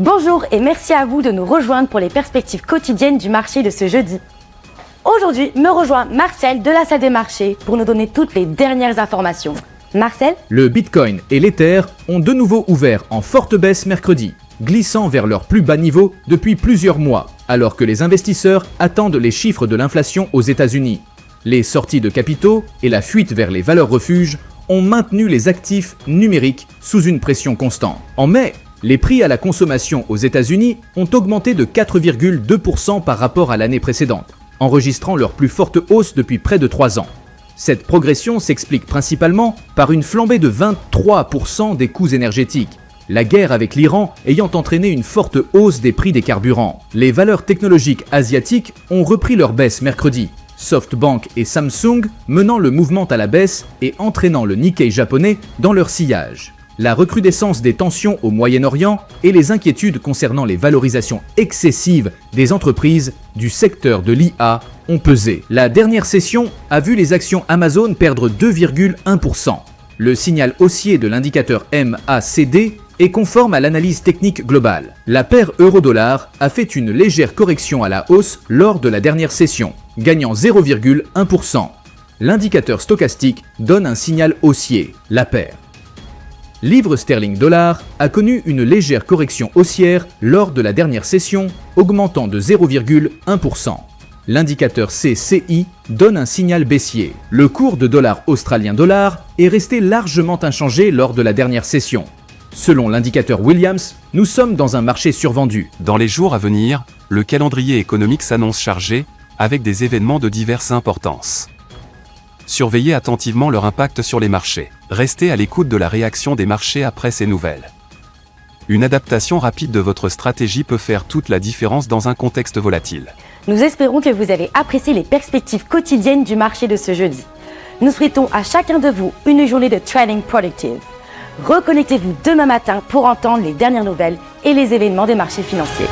Bonjour et merci à vous de nous rejoindre pour les perspectives quotidiennes du marché de ce jeudi. Aujourd'hui, me rejoint Marcel de la salle des marchés pour nous donner toutes les dernières informations. Marcel? Le Bitcoin et l'Ether ont de nouveau ouvert en forte baisse mercredi, glissant vers leur plus bas niveau depuis plusieurs mois, alors que les investisseurs attendent les chiffres de l'inflation aux États-Unis. Les sorties de capitaux et la fuite vers les valeurs refuges ont maintenu les actifs numériques sous une pression constante. En mai, les prix à la consommation aux États-Unis ont augmenté de 4,2% par rapport à l'année précédente, enregistrant leur plus forte hausse depuis près de 3 ans. Cette progression s'explique principalement par une flambée de 23% des coûts énergétiques, la guerre avec l'Iran ayant entraîné une forte hausse des prix des carburants. Les valeurs technologiques asiatiques ont repris leur baisse mercredi, SoftBank et Samsung menant le mouvement à la baisse et entraînant le Nikkei japonais dans leur sillage. La recrudescence des tensions au Moyen-Orient et les inquiétudes concernant les valorisations excessives des entreprises du secteur de l'IA ont pesé. La dernière session a vu les actions Amazon perdre 2,1%. Le signal haussier de l'indicateur MACD est conforme à l'analyse technique globale. La paire euro-dollar a fait une légère correction à la hausse lors de la dernière session, gagnant 0,1%. L'indicateur stochastique donne un signal haussier, la paire. Livre sterling dollar a connu une légère correction haussière lors de la dernière session, augmentant de 0,1%. L'indicateur CCI donne un signal baissier. Le cours de dollar australien dollar est resté largement inchangé lors de la dernière session. Selon l'indicateur Williams, nous sommes dans un marché survendu. Dans les jours à venir, le calendrier économique s'annonce chargé, avec des événements de diverses importances. Surveillez attentivement leur impact sur les marchés. Restez à l'écoute de la réaction des marchés après ces nouvelles. Une adaptation rapide de votre stratégie peut faire toute la différence dans un contexte volatile. Nous espérons que vous avez apprécié les perspectives quotidiennes du marché de ce jeudi. Nous souhaitons à chacun de vous une journée de trading productive. Reconnectez-vous demain matin pour entendre les dernières nouvelles et les événements des marchés financiers.